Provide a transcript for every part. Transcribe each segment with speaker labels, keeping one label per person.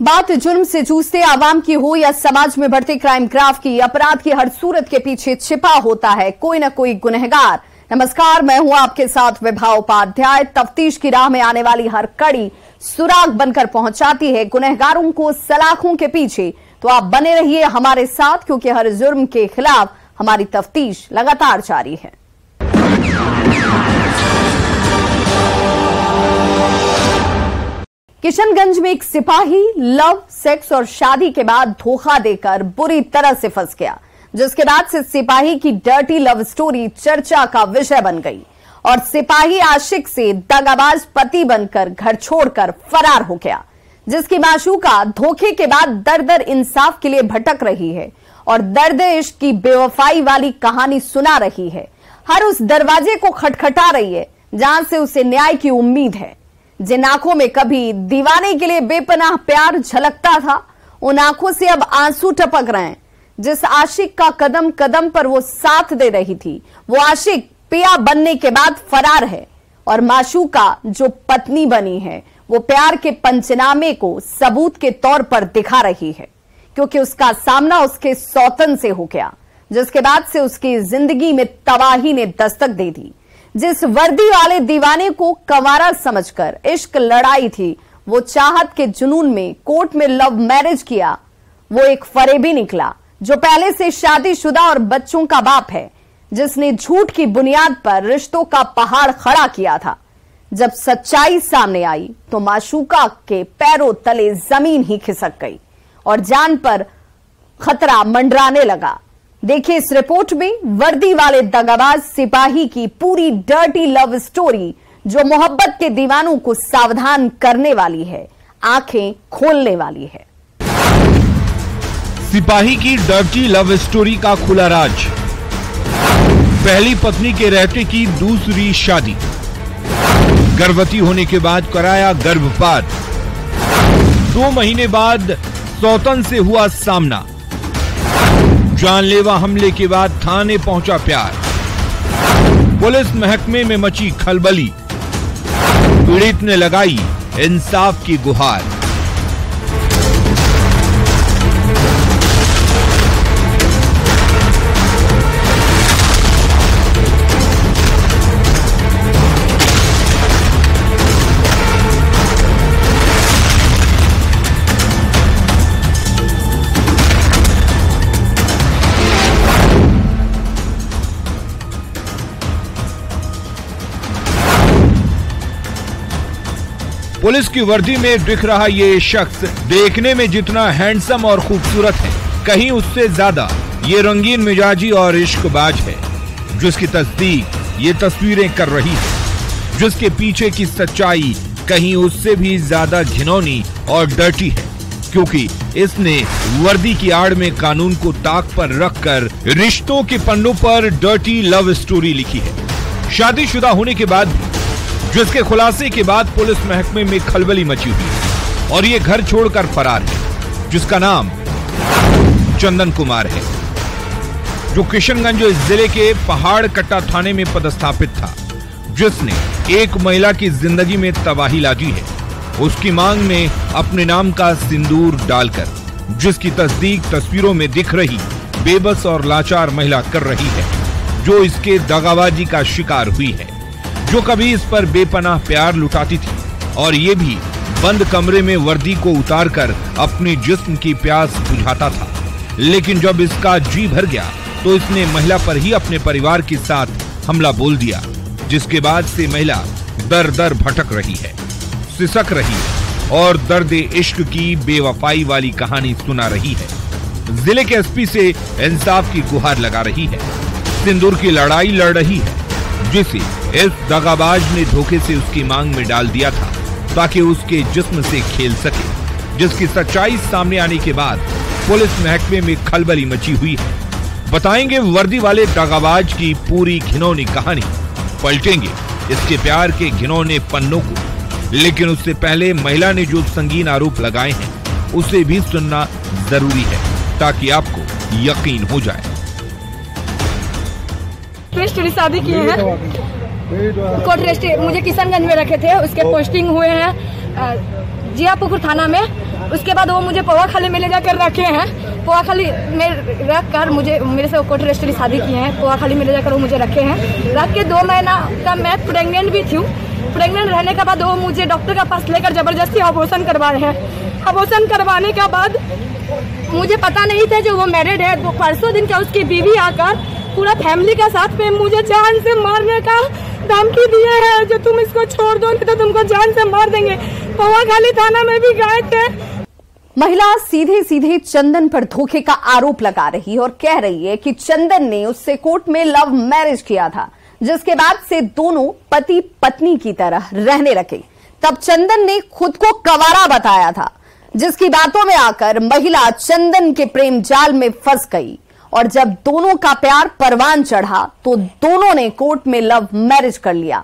Speaker 1: बात जुर्म से जूझते आवाम की हो या समाज में बढ़ते क्राइम ग्राफ की, अपराध की हर सूरत के पीछे छिपा होता है कोई न कोई गुनहगार। नमस्कार, मैं हूं आपके साथ विभा उपाध्याय। तफ्तीश की राह में आने वाली हर कड़ी सुराग बनकर पहुंचाती है गुनहगारों को सलाखों के पीछे। तो आप बने रहिए हमारे साथ, क्योंकि हर जुर्म के खिलाफ हमारी तफ्तीश लगातार जारी है। किशनगंज में एक सिपाही लव, सेक्स और शादी के बाद धोखा देकर बुरी तरह से फंस गया, जिसके बाद से सिपाही की डर्टी लव स्टोरी चर्चा का विषय बन गई और सिपाही आशिक से दगाबाज पति बनकर घर छोड़कर फरार हो गया, जिसकी माशूका धोखे के बाद दर दर इंसाफ के लिए भटक रही है और दर्द इश्क की बेवफाई वाली कहानी सुना रही है। हर उस दरवाजे को खटखटा रही है जहां से उसे न्याय की उम्मीद है। जिन आंखों में कभी दीवाने के लिए बेपनाह प्यार झलकता था, उन आंखों से अब आंसू टपक रहे हैं। जिस आशिक का कदम कदम पर वो साथ दे रही थी, वो आशिक पिया बनने के बाद फरार है और माशूका जो पत्नी बनी है, वो प्यार के पंचनामे को सबूत के तौर पर दिखा रही है, क्योंकि उसका सामना उसके सौतन से हो गया, जिसके बाद से उसकी जिंदगी में तबाही ने दस्तक दे दी। जिस वर्दी वाले दीवाने को कंवारा समझकर इश्क लड़ाई थी, वो चाहत के जुनून में कोर्ट में लव मैरिज किया, वो एक फरेबी निकला जो पहले से शादीशुदा और बच्चों का बाप है, जिसने झूठ की बुनियाद पर रिश्तों का पहाड़ खड़ा किया था। जब सच्चाई सामने आई तो माशूका के पैरों तले जमीन ही खिसक गई और जान पर खतरा मंडराने लगा। देखिए इस रिपोर्ट में वर्दी वाले दगाबाज सिपाही की पूरी डर्टी लव स्टोरी, जो मोहब्बत के दीवानों को सावधान करने वाली है, आंखें खोलने वाली है।
Speaker 2: सिपाही की डर्टी लव स्टोरी का खुला राज। पहली पत्नी के रहते की दूसरी शादी, गर्भवती होने के बाद कराया गर्भपात, 2 महीने बाद सौतन से हुआ सामना, जानलेवा हमले के बाद थाने पहुंचा प्यार, पुलिस महकमे में मची खलबली, पीड़ित ने लगाई इंसाफ की गुहार। पुलिस की वर्दी में दिख रहा ये शख्स देखने में जितना हैंडसम और खूबसूरत है, कहीं उससे ज्यादा ये रंगीन मिजाजी और इश्कबाज है, जिसकी तस्दीक ये तस्वीरें कर रही है, जिसके पीछे की सच्चाई कहीं उससे भी ज्यादा घिनौनी और डर्टी है, क्योंकि इसने वर्दी की आड़ में कानून को ताक पर रखकर रिश्तों के पन्नों पर डर्टी लव स्टोरी लिखी है। शादीशुदा होने के बाद भी, जिसके खुलासे के बाद पुलिस महकमे में खलबली मची हुई और ये घर छोड़कर फरार है, जिसका नाम चंदन कुमार है, जो किशनगंज जिले के पहाड़ कट्टा थाने में पदस्थापित था, जिसने एक महिला की जिंदगी में तबाही लादी है, उसकी मांग में अपने नाम का सिंदूर डालकर, जिसकी तस्दीक तस्वीरों में दिख रही बेबस और लाचार महिला कर रही है, जो इसके दगाबाजी का शिकार हुई है, जो कभी इस पर बेपनाह प्यार लुटाती थी और ये भी बंद कमरे में वर्दी को उतारकर अपने जिस्म की प्यास बुझाता था। लेकिन जब इसका जी भर गया तो इसने महिला पर ही अपने परिवार के साथ हमला बोल दिया, जिसके बाद से महिला दर दर भटक रही है, सिसक रही है और दर्द इश्क की बेवफाई वाली कहानी सुना रही है। जिले के एसपी से इंसाफ की गुहार लगा रही है, सिंदूर की लड़ाई लड़ रही है, जिसे इस दगाबाज ने धोखे से उसकी मांग में डाल दिया था ताकि उसके जिस्म से खेल सके, जिसकी सच्चाई सामने आने के बाद पुलिस महकमे में खलबली मची हुई है। बताएंगे वर्दी वाले दगाबाज की पूरी घिनौनी कहानी, पलटेंगे इसके प्यार के घिनौने पन्नों को, लेकिन उससे पहले महिला ने जो संगीन आरोप लगाए हैं उसे भी सुनना जरूरी है, ताकि आपको यकीन हो जाए।
Speaker 3: शादी किए हैं, कोर्ट रेस्ट मुझे किशनगंज में रखे थे, उसके पोस्टिंग हुए हैं जियापुर थाना में उसके बाद वो मुझे पोहा खाली में ले जाकर रखे हैं। पोहा खाली में रख कर मुझे मेरे से कोर्ट रजिस्ट्री शादी किए हैं। पोहा खाली में ले जाकर वो मुझे रखे हैं। रख के 2 महीना का मैं प्रेग्नेंट भी थी। प्रेग्नेंट रहने के बाद वो मुझे डॉक्टर के पास लेकर जबरदस्ती अबॉर्शन करवा रहे हैं। अबॉर्शन करवाने के बाद मुझे पता नहीं था जो वो मैरिड है। तो परसों दिन का उसकी बीवी आकर पूरा फैमिली के साथ में मुझे जान से मारने का धमकी दिए हैं। जो तुम इसको छोड़ दो नहीं तो तुमको जान से मार देंगे। पोहा खाली थाना में भी गए थे।
Speaker 1: महिला सीधे सीधे चंदन पर धोखे का आरोप लगा रही है और कह रही है कि चंदन ने उससे कोर्ट में लव मैरिज किया था, जिसके बाद से दोनों पति पत्नी की तरह रहने लगे। तब चंदन ने खुद को कंवारा बताया था, जिसकी बातों में आकर महिला चंदन के प्रेम जाल में फंस गई। और जब दोनों का प्यार परवान चढ़ा तो दोनों ने कोर्ट में लव मैरिज कर लिया,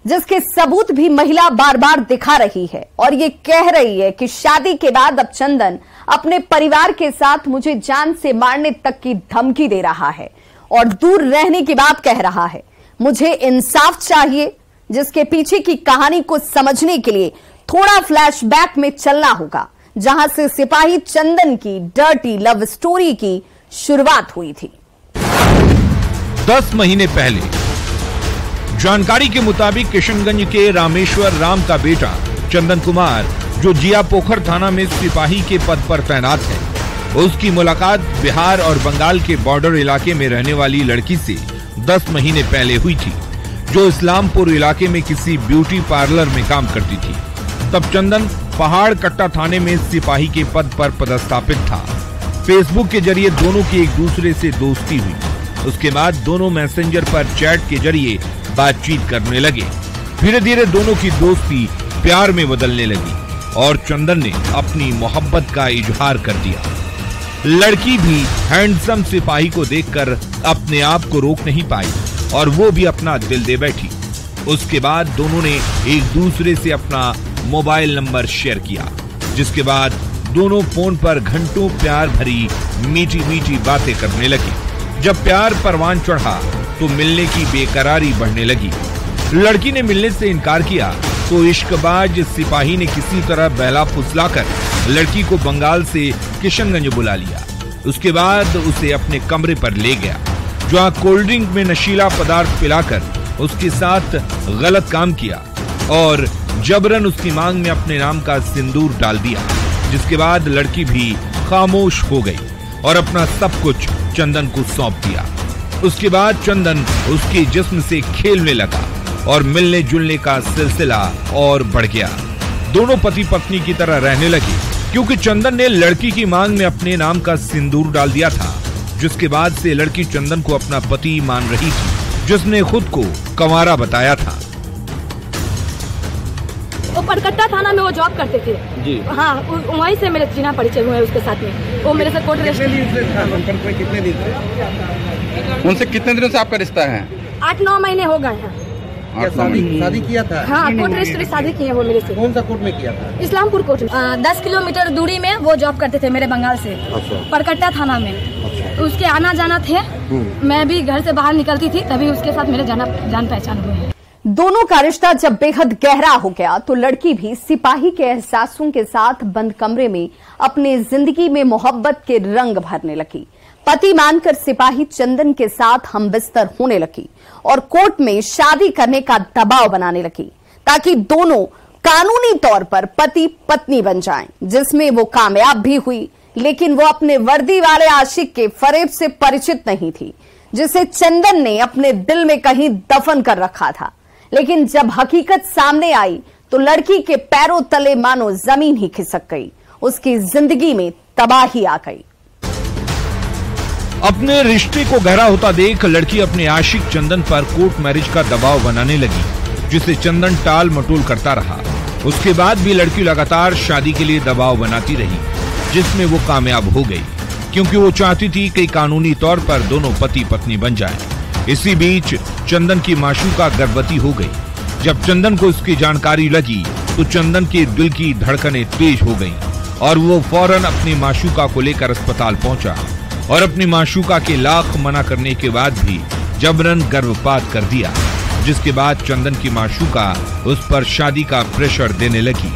Speaker 1: जिसके सबूत भी महिला बार बार दिखा रही है और ये कह रही है कि शादी के बाद अब चंदन अपने परिवार के साथ मुझे जान से मारने तक की धमकी दे रहा है और दूर रहने की बात कह रहा है। मुझे इंसाफ चाहिए, जिसके पीछे की कहानी को समझने के लिए थोड़ा फ्लैशबैक में चलना होगा, जहां से सिपाही चंदन की डर्टी लव स्टोरी की शुरुआत हुई थी।
Speaker 2: 10 महीने पहले जानकारी के मुताबिक किशनगंज के रामेश्वर राम का बेटा चंदन कुमार, जो जिया पोखर थाना में सिपाही के पद पर तैनात है, उसकी मुलाकात बिहार और बंगाल के बॉर्डर इलाके में रहने वाली लड़की से 10 महीने पहले हुई थी, जो इस्लामपुर इलाके में किसी ब्यूटी पार्लर में काम करती थी। तब चंदन पहाड़ कट्टा थाने में सिपाही के पद पर पदस्थापित था। फेसबुक के जरिए दोनों की एक दूसरे से दोस्ती हुई। उसके बाद दोनों मैसेंजर पर चैट के जरिए बातचीत करने लगे। धीरे धीरे दोनों की दोस्ती प्यार में बदलने लगी और चंदन ने अपनी मोहब्बत का इजहार कर दिया। लड़की भी हैंडसम सिपाही को देखकर अपने आप को रोक नहीं पाई और वो भी अपना दिल दे बैठी। उसके बाद दोनों ने एक दूसरे से अपना मोबाइल नंबर शेयर किया, जिसके बाद दोनों फोन पर घंटों प्यार भरी मीठी मीठी बातें करने लगे। जब प्यार परवान चढ़ा तो मिलने की बेकरारी बढ़ने लगी। लड़की ने मिलने से इनकार किया तो इश्कबाज सिपाही ने किसी तरह बहला फुसलाकर लड़की को बंगाल से किशनगंज बुला लिया। उसके बाद उसे अपने कमरे पर ले गया, जहां कोल्ड ड्रिंक में नशीला पदार्थ पिलाकर उसके साथ गलत काम किया और जबरन उसकी मांग में अपने नाम का सिंदूर डाल दिया। जिसके बाद लड़की भी खामोश हो गई और अपना सब कुछ चंदन को सौंप दिया। उसके बाद चंदन उसके जिस्म से खेलने लगा और मिलने जुलने का सिलसिला और बढ़ गया। दोनों पति पत्नी की तरह रहने लगे, क्योंकि चंदन ने लड़की की मांग में अपने नाम का सिंदूर डाल दिया था। जिसके बाद से लड़की चंदन को अपना पति मान रही थी, जिसने खुद को कंवारा बताया था।
Speaker 3: वो परकट्टा थाना में वो जॉब करते थे जी। हाँ, वहीं से मेरे चिन्हा परिचय हुए उसके साथ में। वो मेरे से कोर्ट
Speaker 4: कितने दिन से उनसे कितने दिनों से आपका रिश्ता है?
Speaker 3: 8-9 महीने हो गए हैं।
Speaker 4: शादी किया था?
Speaker 3: हाँ, कोर्ट रजिस्ट्री शादी किए वो मेरे से।
Speaker 4: कौन सा कोर्ट में किया था?
Speaker 3: इस्लामपुर कोर्ट। 10 किलोमीटर दूरी में वो जॉब करते थे मेरे बंगाल से। अच्छा। परकट्टा थाना में। अच्छा। उसके आना जाना थे। मैं भी घर से बाहर निकलती थी, तभी उसके साथ मेरे जान पहचान हुए हैं।
Speaker 1: दोनों का रिश्ता जब बेहद गहरा हो गया तो लड़की भी सिपाही के एहसासों के साथ बंद कमरे में अपने जिंदगी में मोहब्बत के रंग भरने लगी। पति मानकर सिपाही चंदन के साथ हमबिस्तर होने लगी और कोर्ट में शादी करने का दबाव बनाने लगी, ताकि दोनों कानूनी तौर पर पति पत्नी बन जाएं, जिसमें वो कामयाब भी हुई। लेकिन वो अपने वर्दी वाले आशिक के फरेब से परिचित नहीं थी, जिसे चंदन ने अपने दिल में कहीं दफन कर रखा था। लेकिन जब हकीकत सामने आई तो लड़की के पैरों तले मानो जमीन ही खिसक गई। उसकी जिंदगी में तबाही आ गई।
Speaker 2: अपने रिश्ते को गहरा होता देख लड़की अपने आशिक चंदन पर कोर्ट मैरिज का दबाव बनाने लगी, जिसे चंदन टाल मटोल करता रहा। उसके बाद भी लड़की लगातार शादी के लिए दबाव बनाती रही, जिसमें वो कामयाब हो गई, क्योंकि वो चाहती थी कि कानूनी तौर पर दोनों पति पत्नी बन जाएं। इसी बीच चंदन की माशूका गर्भवती हो गई। जब चंदन को इसकी जानकारी लगी तो चंदन के दिल की धड़कनें तेज हो गईं और वो फौरन अपनी माशूका को लेकर अस्पताल पहुंचा और अपनी माशूका के लाख मना करने के बाद भी जबरन गर्भपात कर दिया। जिसके बाद चंदन की माशूका उस पर शादी का प्रेशर देने लगी।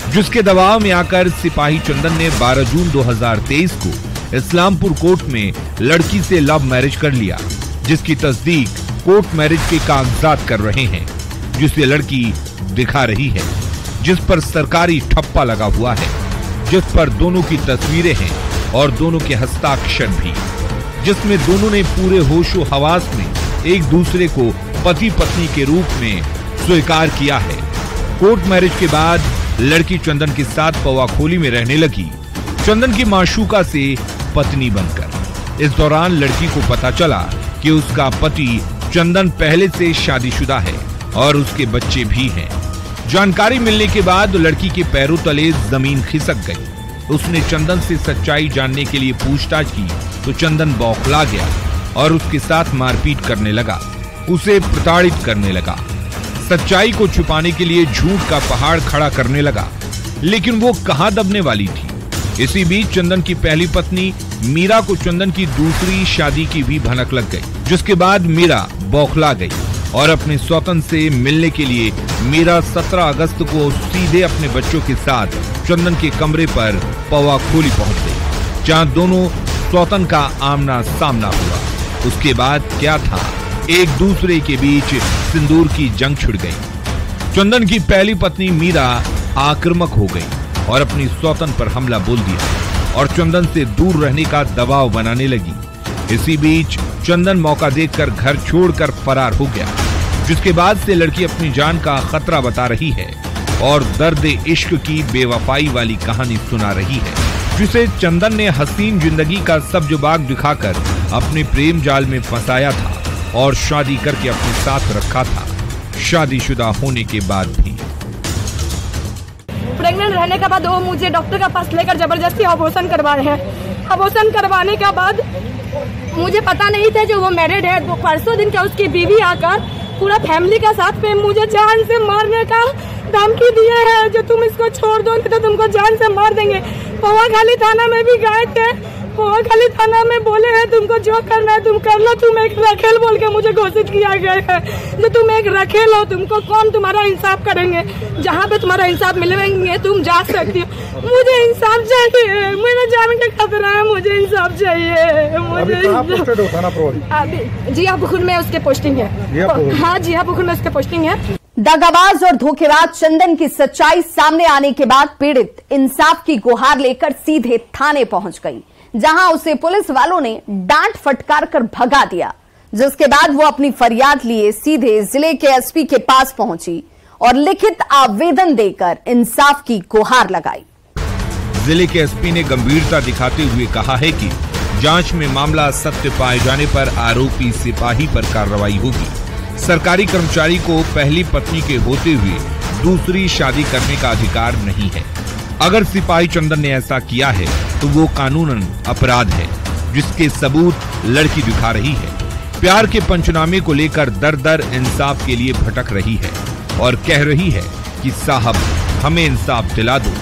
Speaker 2: जिसके दबाव में आकर सिपाही चंदन ने 12 जून 2023 को इस्लामपुर कोर्ट में लड़की से लव मैरिज कर लिया, जिसकी तस्दीक कोर्ट मैरिज के कागजात कर रहे हैं, जिसे लड़की दिखा रही है, जिस पर सरकारी ठप्पा लगा हुआ है, जिस पर दोनों की तस्वीरें हैं और दोनों के हस्ताक्षर भी, जिसमें दोनों ने पूरे होशो हवास में एक दूसरे को पति पत्नी के रूप में स्वीकार किया है। कोर्ट मैरिज के बाद लड़की चंदन के साथ पवाखोली में रहने लगी, चंदन की माशूका से पत्नी बनकर। इस दौरान लड़की को पता चला कि उसका पति चंदन पहले से शादीशुदा है और उसके बच्चे भी हैं। जानकारी मिलने के बाद लड़की के पैरों तले जमीन खिसक गई। उसने चंदन से सच्चाई जानने के लिए पूछताछ की तो चंदन बौखला गया और उसके साथ मारपीट करने लगा, उसे प्रताड़ित करने लगा, सच्चाई को छुपाने के लिए झूठ का पहाड़ खड़ा करने लगा, लेकिन वो कहां दबने वाली थी। इसी बीच चंदन की पहली पत्नी मीरा को चंदन की दूसरी शादी की भी भनक लग गई, जिसके बाद मीरा बौखला गई और अपने स्वतन से मिलने के लिए मीरा 17 अगस्त को सीधे अपने बच्चों के साथ चंदन के कमरे पर पवाखोली पहुंच गई, जहां दोनों स्वतन का आमना सामना हुआ। उसके बाद क्या था, एक दूसरे के बीच सिंदूर की जंग छिड़ गई। चंदन की पहली पत्नी मीरा आक्रामक हो गई और अपनी स्वतन पर हमला बोल दिया और चंदन से दूर रहने का दबाव बनाने लगी। इसी बीच चंदन मौका देखकर घर छोड़कर फरार हो गया, जिसके बाद से लड़की अपनी जान का खतरा बता रही है और दर्द इश्क की बेवफाई वाली कहानी सुना रही है, जिसे चंदन ने हसीन जिंदगी का सब्ज-बाग दिखाकर अपने प्रेम जाल में फंसाया था और शादी करके अपने साथ रखा था, शादीशुदा होने के बाद भी।
Speaker 3: प्रेग्नेंट रहने के बाद वो मुझे डॉक्टर के पास लेकर जबरदस्ती ऑपरेशन करवा रहे हैं। ऑपरेशन करवाने के बाद मुझे पता नहीं था जो वो मैरिड है। वो परसों दिन का उसकी बीवी आकर पूरा फैमिली के साथ में मुझे जान से मारने का धमकी दिए है, जो तुम इसको छोड़ दो नहीं तो तुमको जान से मार देंगे। पवाखाली थाना में भी गए थे, पवाखाली थाना में बोले हैं तुमको जो करना है तुम कर लो, तुम एक रखेल बोल के मुझे घोषित किया गया है, जो तुम एक रखेल हो, तुमको कौन तुम्हारा इंसाफ करेंगे, जहाँ पे तुम्हारा इंसाफ मिलेंगे तुम जा सकती हो। मुझे इंसाफ चाहिए, मेरा जान का खतरा है, मुझे इंसाफ चाहिए। मुझे अभी जियापुर में उसके पोस्टिंग है। हाँ, जियापुर में उसके पोस्टिंग है।
Speaker 1: दगाबाज और धोखेबाज चंदन की सच्चाई सामने आने के बाद पीड़ित इंसाफ की गुहार लेकर सीधे थाने पहुंच गई, जहां उसे पुलिस वालों ने डांट फटकार कर भगा दिया, जिसके बाद वो अपनी फरियाद लिए सीधे जिले के एसपी के पास पहुंची और लिखित आवेदन देकर इंसाफ की गुहार लगाई।
Speaker 2: जिले के एसपी ने गंभीरता दिखाते हुए कहा है कि जांच में मामला सत्य पाए जाने पर आरोपी सिपाही पर कार्रवाई होगी। सरकारी कर्मचारी को पहली पत्नी के होते हुए दूसरी शादी करने का अधिकार नहीं है। अगर सिपाही चंदन ने ऐसा किया है तो वो कानूनन अपराध है, जिसके सबूत लड़की दिखा रही है। प्यार के पंचनामे को लेकर दर दर इंसाफ के लिए भटक रही है और कह रही है कि साहब हमें इंसाफ दिला दो,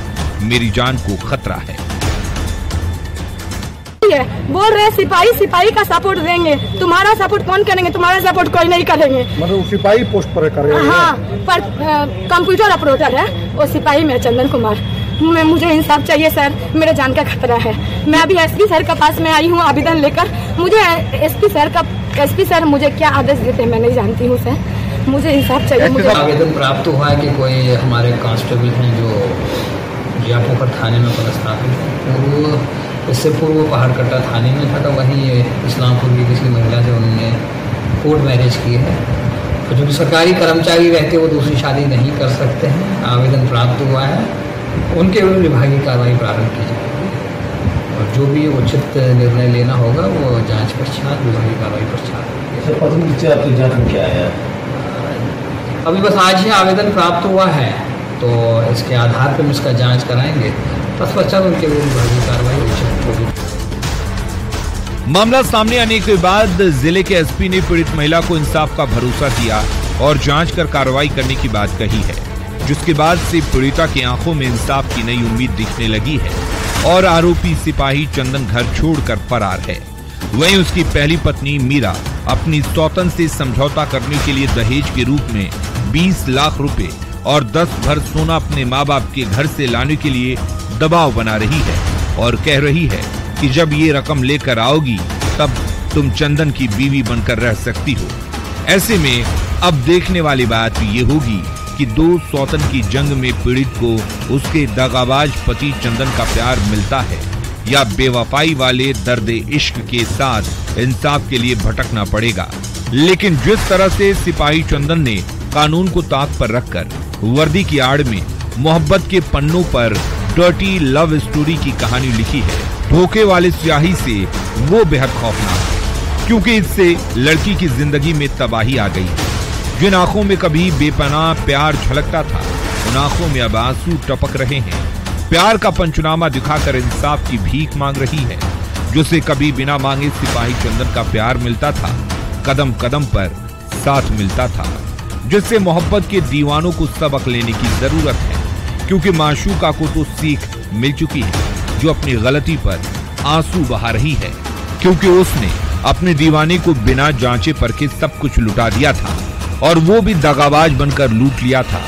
Speaker 2: मेरी जान को खतरा है।
Speaker 3: बोल रहे सिपाही का सपोर्ट देंगे, तुम्हारा सपोर्ट कौन करेंगे, तुम्हारा सपोर्ट कोई नहीं करेंगे।
Speaker 5: मतलब सिपाही पोस्ट पर कर रहे हैं।
Speaker 3: हाँ, पर कंप्यूटर ऑपरेटर है वो सिपाही में चंदन कुमार। मुझे इंसाफ चाहिए सर, मेरे जान का खतरा है। मैं अभी एसपी सर के पास में आई हूँ आवेदन लेकर। मुझे एसपी सर मुझे क्या आदेश देते हैं मैं नहीं जानती हूँ सर, मुझे इंसाफ चाहिए। मुझे
Speaker 6: आवेदन प्राप्त हुआ है कि कोई हमारे कांस्टेबल हैं जो जियापुर थाने में पदस्थापित है, वो इससे पूर्व पहाड़कट्टा थाने में था, तो वहीं इस्लामपुर की किसी महिला से उन्होंने कोर्ट मैरिज की है। तो जो सरकारी कर्मचारी रहते वो दूसरी शादी नहीं कर सकते हैं। आवेदन प्राप्त हुआ है, उनके विरुद्ध विभागीय कार्रवाई प्रारंभ की जाएगी और जो भी उचित निर्णय लेना होगा वो जांच पश्चात विभागीय कार्रवाई पश्चात।
Speaker 5: आपकी जांच में क्या है?
Speaker 6: अभी बस आज ही आवेदन प्राप्त हुआ है, तो इसके आधार पर हम इसका जांच कराएंगे, तत्पश्चात उनके विरुद्ध विभागीय कार्रवाई उचित होगी।
Speaker 2: मामला सामने आने के बाद जिले के एसपी ने पीड़ित महिला को इंसाफ का भरोसा दिया और जांच कर कार्रवाई करने की बात कही है, जिसके बाद से पीड़िता की आंखों में इंसाफ की नई उम्मीद दिखने लगी है और आरोपी सिपाही चंदन घर छोड़कर फरार है। वहीं उसकी पहली पत्नी मीरा अपनी सौतन से समझौता करने के लिए दहेज के रूप में 20 लाख रुपए और 10 भर सोना अपने माँ बाप के घर से लाने के लिए दबाव बना रही है और कह रही है कि जब ये रकम लेकर आओगी तब तुम चंदन की बीवी बनकर रह सकती हो। ऐसे में अब देखने वाली बात ये होगी कि 2 सौतन की जंग में पीड़ित को उसके दगाबाज पति चंदन का प्यार मिलता है या बेवफाई वाले दर्द इश्क के साथ इंसाफ के लिए भटकना पड़ेगा। लेकिन जिस तरह से सिपाही चंदन ने कानून को ताक पर रखकर वर्दी की आड़ में मोहब्बत के पन्नों पर डर्टी लव स्टोरी की कहानी लिखी है, धोखे वाले स्याही से वो बेहद खौफनाक है, क्योंकि इससे लड़की की जिंदगी में तबाही आ गई। जिन आंखों में कभी बेपनाह प्यार झलकता था, उन आंखों में अब आंसू टपक रहे हैं। प्यार का पंचनामा दिखाकर इंसाफ की भीख मांग रही है। जिसे कभी बिना मांगे सिपाही चंदन का प्यार मिलता था, कदम कदम पर साथ मिलता था, जिससे मोहब्बत के दीवानों को सबक लेने की जरूरत है, क्योंकि माशूका को तो सीख मिल चुकी है जो अपनी गलती पर आंसू बहा रही है, क्योंकि उसने अपने दीवाने को बिना जांचे परखे सब कुछ लुटा दिया था और वो भी दगाबाज बनकर लूट लिया था,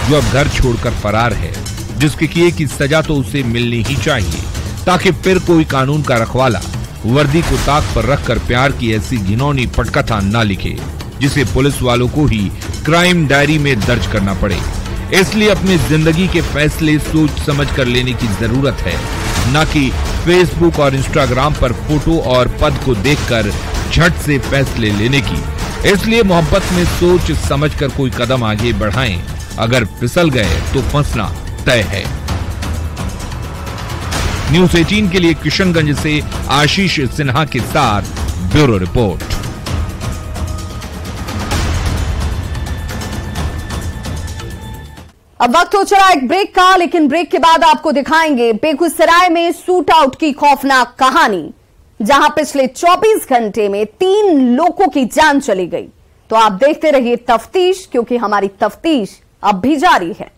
Speaker 2: जो अब घर छोड़कर फरार है, जिसके किए की सजा तो उसे मिलनी ही चाहिए, ताकि फिर कोई कानून का रखवाला वर्दी को ताक पर रखकर प्यार की ऐसी घिनौनी पटकथा न लिखे, जिसे पुलिस वालों को ही क्राइम डायरी में दर्ज करना पड़े। इसलिए अपनी जिंदगी के फैसले सोच समझ कर लेने की जरूरत है, न कि फेसबुक और इंस्टाग्राम पर फोटो और पद को देखकर झट से फैसले लेने की। इसलिए मोहब्बत में सोच समझकर कोई कदम आगे बढ़ाएं, अगर फिसल गए तो फंसना तय है। न्यूज़ 18 के लिए किशनगंज से आशीष सिन्हा के साथ ब्यूरो रिपोर्ट।
Speaker 1: अब वक्त हो चला एक ब्रेक का, लेकिन ब्रेक के बाद आपको दिखाएंगे बेगूसराय में शूट आउट की खौफनाक कहानी, जहां पिछले 24 घंटे में 3 लोगों की जान चली गई। तो आप देखते रहिए तफ्तीश, क्योंकि हमारी तफ्तीश अब भी जारी है।